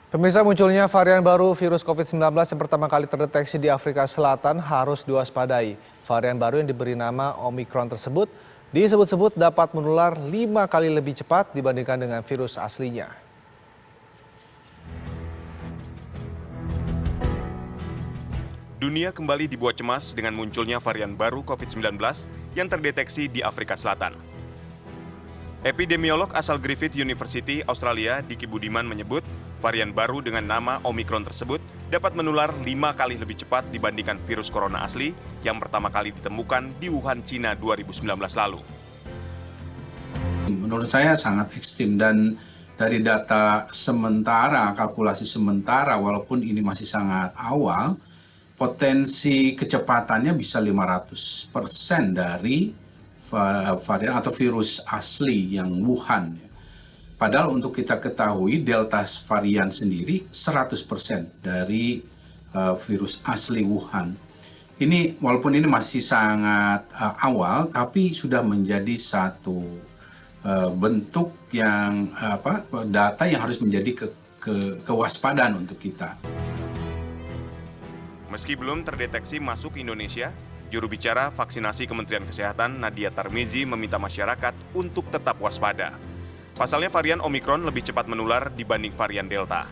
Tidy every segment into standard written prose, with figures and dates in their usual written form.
Pemirsa, munculnya varian baru virus COVID-19 yang pertama kali terdeteksi di Afrika Selatan harus diwaspadai. Varian baru yang diberi nama Omicron tersebut disebut-sebut dapat menular 5 kali lebih cepat dibandingkan dengan virus aslinya. Dunia kembali dibuat cemas dengan munculnya varian baru COVID-19 yang terdeteksi di Afrika Selatan. Epidemiolog asal Griffith University, Australia, Diki Budiman menyebut varian baru dengan nama Omicron tersebut dapat menular 5 kali lebih cepat dibandingkan virus corona asli yang pertama kali ditemukan di Wuhan, Cina 2019 lalu. Menurut saya sangat ekstrim dan dari data sementara, kalkulasi sementara, walaupun ini masih sangat awal, potensi kecepatannya bisa 500% dari varian atau virus asli yang Wuhan. Padahal untuk kita ketahui Delta varian sendiri 100% dari virus asli Wuhan. Ini walaupun ini masih sangat awal, tapi sudah menjadi satu bentuk yang data yang harus menjadi kewaspadaan untuk kita. Meski belum terdeteksi masuk ke Indonesia, juru bicara vaksinasi Kementerian Kesehatan Nadia Tarmizi meminta masyarakat untuk tetap waspada. Pasalnya varian Omicron lebih cepat menular dibanding varian Delta.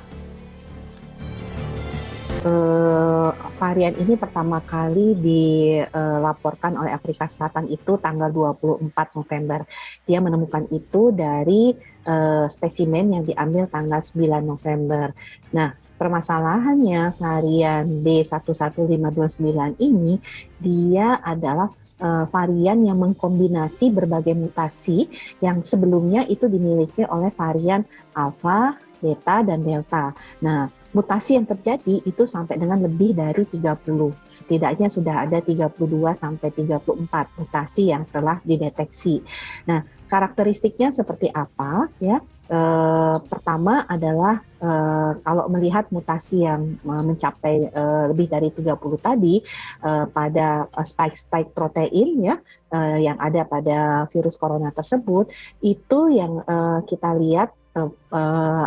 Varian ini pertama kali dilaporkan oleh Afrika Selatan itu tanggal 24 November. Dia menemukan itu dari spesimen yang diambil tanggal 9 November. Nah, permasalahannya varian B11529 ini dia adalah varian yang mengkombinasi berbagai mutasi yang sebelumnya itu dimiliki oleh varian Alpha, Beta, dan Delta. Nah, mutasi yang terjadi itu sampai dengan lebih dari 30. Setidaknya sudah ada 32 sampai 34 mutasi yang telah dideteksi. Nah, karakteristiknya seperti apa ya? Pertama adalah kalau melihat mutasi yang mencapai lebih dari 30 tadi pada spike protein ya yang ada pada virus corona tersebut, itu yang kita lihat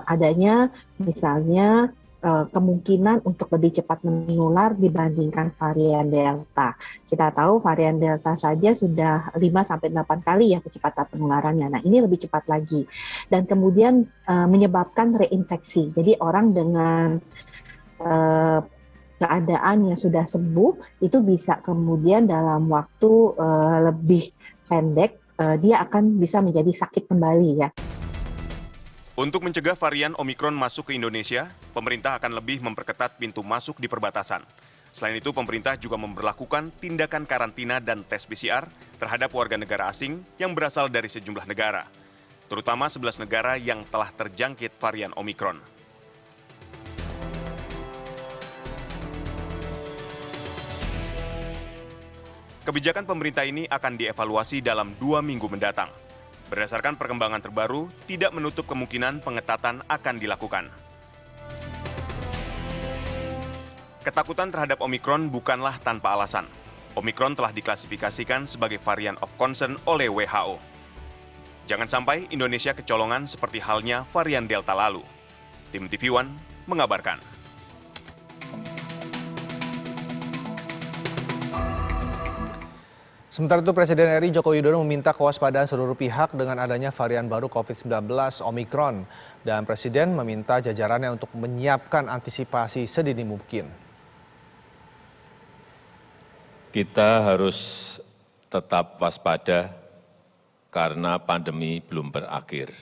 adanya misalnya kemungkinan untuk lebih cepat menular dibandingkan varian Delta. Kita tahu varian Delta saja sudah 5-8 kali ya kecepatan penularannya. Nah, ini lebih cepat lagi. Dan kemudian menyebabkan reinfeksi. Jadi orang dengan keadaan yang sudah sembuh itu bisa kemudian dalam waktu lebih pendek dia akan bisa menjadi sakit kembali ya. Untuk mencegah varian Omicron masuk ke Indonesia, pemerintah akan lebih memperketat pintu masuk di perbatasan. Selain itu, pemerintah juga memberlakukan tindakan karantina dan tes PCR terhadap warga negara asing yang berasal dari sejumlah negara, terutama 11 negara yang telah terjangkit varian Omicron. Kebijakan pemerintah ini akan dievaluasi dalam 2 minggu mendatang. Berdasarkan perkembangan terbaru, tidak menutup kemungkinan pengetatan akan dilakukan. Ketakutan terhadap Omicron bukanlah tanpa alasan. Omicron telah diklasifikasikan sebagai varian of concern oleh WHO. Jangan sampai Indonesia kecolongan seperti halnya varian Delta lalu. Tim TV One mengabarkan. Sementara itu, Presiden RI Joko Widodo meminta kewaspadaan seluruh pihak dengan adanya varian baru COVID-19 Omicron. Dan Presiden meminta jajarannya untuk menyiapkan antisipasi sedini mungkin. Kita harus tetap waspada karena pandemi belum berakhir.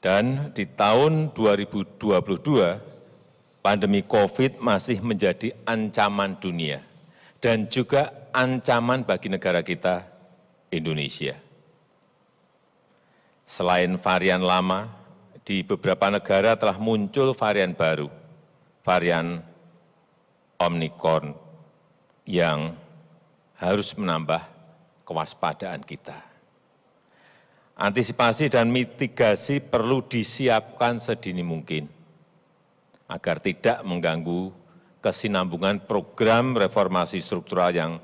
Dan di tahun 2022, pandemi COVID masih menjadi ancaman dunia dan juga ancaman bagi negara kita, Indonesia. Selain varian lama, di beberapa negara telah muncul varian baru, varian Omicron, yang harus menambah kewaspadaan kita. Antisipasi dan mitigasi perlu disiapkan sedini mungkin, agar tidak mengganggu kesinambungan program reformasi struktural yang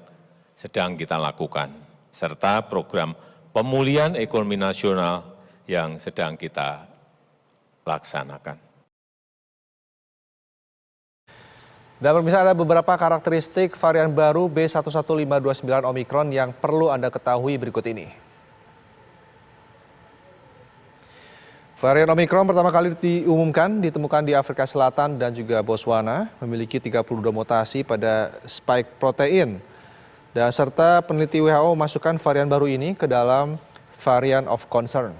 sedang kita lakukan, serta program pemulihan ekonomi nasional yang sedang kita laksanakan. Dan pemirsa, ada beberapa karakteristik varian baru B11529 Omicron yang perlu Anda ketahui berikut ini. Varian Omicron pertama kali ditemukan di Afrika Selatan dan juga Botswana, memiliki 32 mutasi pada spike protein. Dan serta peneliti WHO memasukkan varian baru ini ke dalam varian of concern.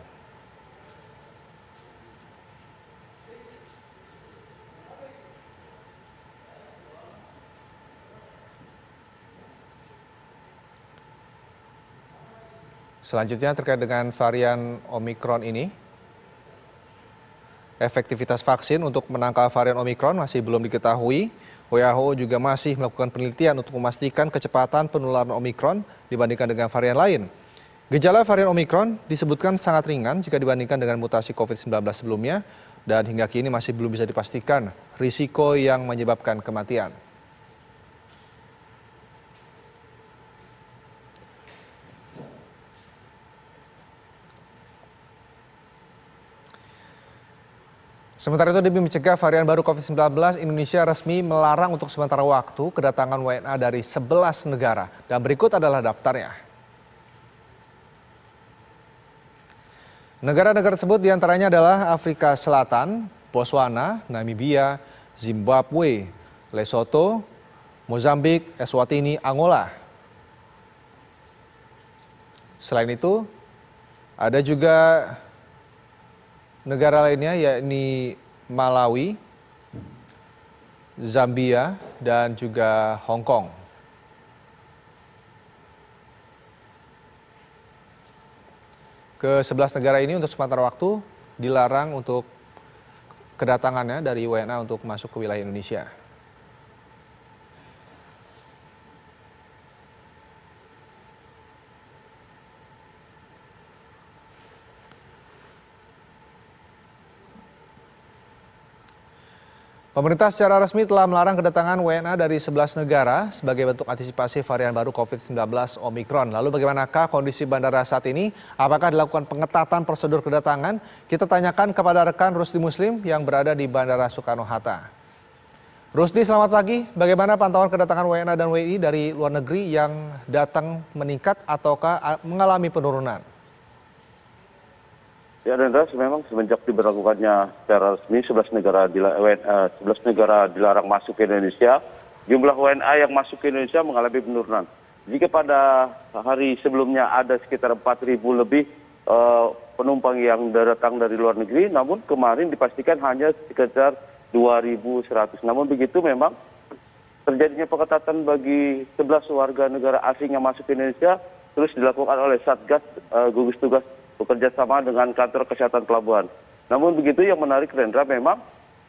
Selanjutnya terkait dengan varian Omicron ini, efektivitas vaksin untuk menangkal varian Omicron masih belum diketahui. WHO juga masih melakukan penelitian untuk memastikan kecepatan penularan Omicron dibandingkan dengan varian lain. Gejala varian Omicron disebutkan sangat ringan jika dibandingkan dengan mutasi COVID-19 sebelumnya, dan hingga kini masih belum bisa dipastikan risiko yang menyebabkan kematian. Sementara itu, demi mencegah varian baru COVID-19, Indonesia resmi melarang untuk sementara waktu kedatangan WNA dari 11 negara. Dan berikut adalah daftarnya. Negara-negara tersebut diantaranya adalah Afrika Selatan, Botswana, Namibia, Zimbabwe, Lesotho, Mozambik, Eswatini, Angola. Selain itu, ada juga negara lainnya yakni Malawi, Zambia, dan juga Hong Kong. Ke-11 negara ini untuk sementara waktu dilarang untuk kedatangannya dari WNA untuk masuk ke wilayah Indonesia. Pemerintah secara resmi telah melarang kedatangan WNA dari 11 negara sebagai bentuk antisipasi varian baru COVID-19 Omicron. Lalu bagaimanakah kondisi bandara saat ini? Apakah dilakukan pengetatan prosedur kedatangan? Kita tanyakan kepada rekan Rusdi Muslim yang berada di Bandara Soekarno-Hatta. Rusdi, selamat pagi. Bagaimana pantauan kedatangan WNA dan WNI dari luar negeri yang datang meningkat ataukah mengalami penurunan? Ya, Rendra, memang semenjak diberlakukannya secara resmi 11 negara dilarang masuk ke Indonesia, jumlah WNA yang masuk ke Indonesia mengalami penurunan. Jika pada hari sebelumnya ada sekitar 4.000 lebih penumpang yang datang dari luar negeri, namun kemarin dipastikan hanya sekitar 2.100. Namun begitu memang terjadinya pengetatan bagi 11 warga negara asing yang masuk ke Indonesia terus dilakukan oleh Satgas gugus tugas bekerja sama dengan kantor kesehatan pelabuhan. Namun begitu yang menarik, Rendra, memang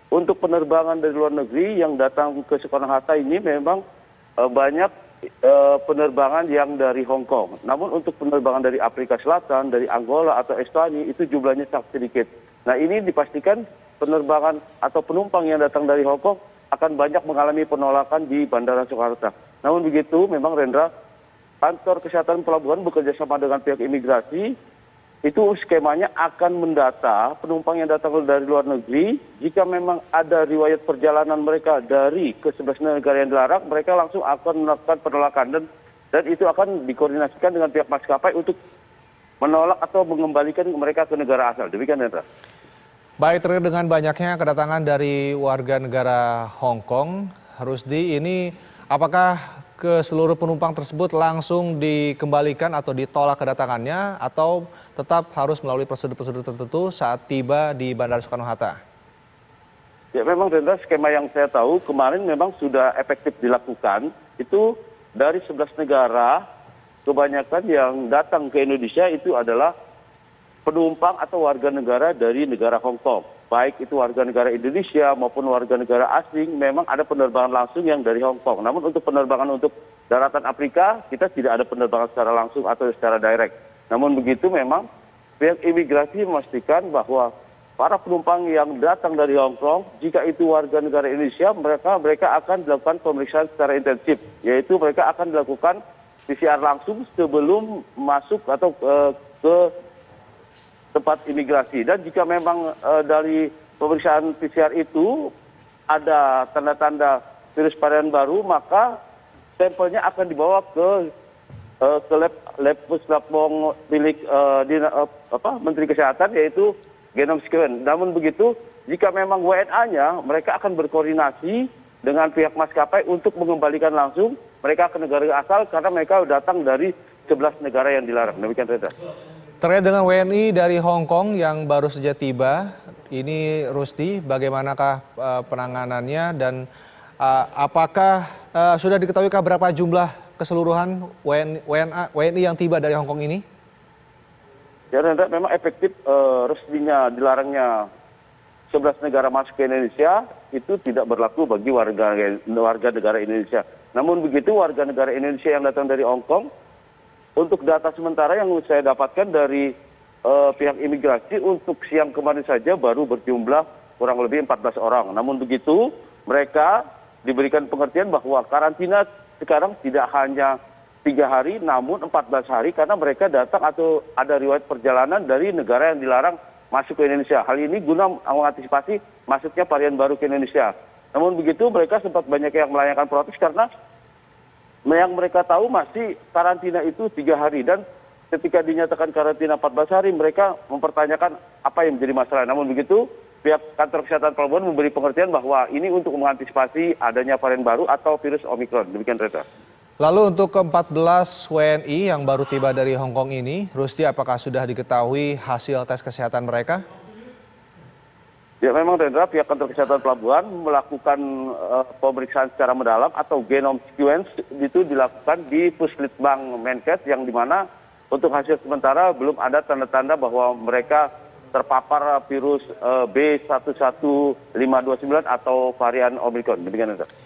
untuk penerbangan dari luar negeri yang datang ke Soekarno-Hatta ini memang banyak penerbangan yang dari Hong Kong. Namun untuk penerbangan dari Afrika Selatan, dari Angola atau Eswatini itu jumlahnya sangat sedikit. Nah, ini dipastikan penerbangan atau penumpang yang datang dari Hong Kong akan banyak mengalami penolakan di Bandara Soekarno-Hatta. Namun begitu memang, Rendra, kantor kesehatan pelabuhan bekerja sama dengan pihak imigrasi itu skemanya akan mendata penumpang yang datang dari luar negeri. Jika memang ada riwayat perjalanan mereka dari ke-11 negara yang dilarang, mereka langsung akan melakukan penolakan dan itu akan dikoordinasikan dengan pihak maskapai untuk menolak atau mengembalikan mereka ke negara asal. Demikian, Hendra. Baik, terkait dengan banyaknya kedatangan dari warga negara Hong Kong, Rusdi, ini apakah ke seluruh penumpang tersebut langsung dikembalikan atau ditolak kedatangannya atau tetap harus melalui prosedur-prosedur tertentu saat tiba di Bandara Soekarno-Hatta? Ya, memang, Rendra, skema yang saya tahu kemarin memang sudah efektif dilakukan. Itu dari 11 negara, kebanyakan yang datang ke Indonesia itu adalah penumpang atau warga negara dari negara Hong Kong. Baik itu warga negara Indonesia maupun warga negara asing, memang ada penerbangan langsung yang dari Hong Kong. Namun untuk penerbangan untuk daratan Afrika, kita tidak ada penerbangan secara langsung atau secara direct. Namun begitu memang pihak imigrasi memastikan bahwa para penumpang yang datang dari Hong Kong, jika itu warga negara Indonesia, mereka akan dilakukan pemeriksaan secara intensif, yaitu mereka akan dilakukan PCR langsung sebelum masuk atau ke tempat imigrasi. Dan jika memang dari pemeriksaan PCR itu ada tanda-tanda virus varian baru, maka sampelnya akan dibawa ke lab puslapbong milik Menteri Kesehatan, yaitu Genome Sequence. Namun begitu, jika memang WNA-nya, mereka akan berkoordinasi dengan pihak maskapai untuk mengembalikan langsung mereka ke negara asal karena mereka datang dari 11 negara yang dilarang. Demikian, Reza. Terkait dengan WNI dari Hong Kong yang baru saja tiba, ini Rusdi, bagaimanakah penanganannya dan apakah sudah diketahuikah berapa jumlah keseluruhan WNI yang tiba dari Hong Kong ini? Ya, Rendra, memang efektif resminya dilarangnya 11 negara masuk ke Indonesia itu tidak berlaku bagi warga negara Indonesia. Namun begitu, warga negara Indonesia yang datang dari Hong Kong, untuk data sementara yang saya dapatkan dari pihak imigrasi, untuk siang kemarin saja baru berjumlah kurang lebih 14 orang. Namun begitu, mereka diberikan pengertian bahwa karantina sekarang tidak hanya 3 hari, namun 14 hari karena mereka datang atau ada riwayat perjalanan dari negara yang dilarang masuk ke Indonesia. Hal ini guna mengantisipasi masuknya varian baru ke Indonesia. Namun begitu, mereka sempat banyak yang melayangkan protes karena yang mereka tahu masih karantina itu 3 hari, dan ketika dinyatakan karantina 14 hari, mereka mempertanyakan apa yang menjadi masalah. Namun begitu, pihak kantor kesehatan pelabuhan memberi pengertian bahwa ini untuk mengantisipasi adanya varian baru atau virus Omikron. Demikian, Reza. Lalu untuk ke-14 WNI yang baru tiba dari Hong Kong ini, Rusdi, apakah sudah diketahui hasil tes kesehatan mereka? Ya, memang, Rendra, pihak kantor kesehatan pelabuhan melakukan pemeriksaan secara mendalam atau genome sequence itu dilakukan di Puslitbang Menkes, yang dimana untuk hasil sementara belum ada tanda-tanda bahwa mereka terpapar virus B11529 atau varian Omikron. Demikian, Rendra.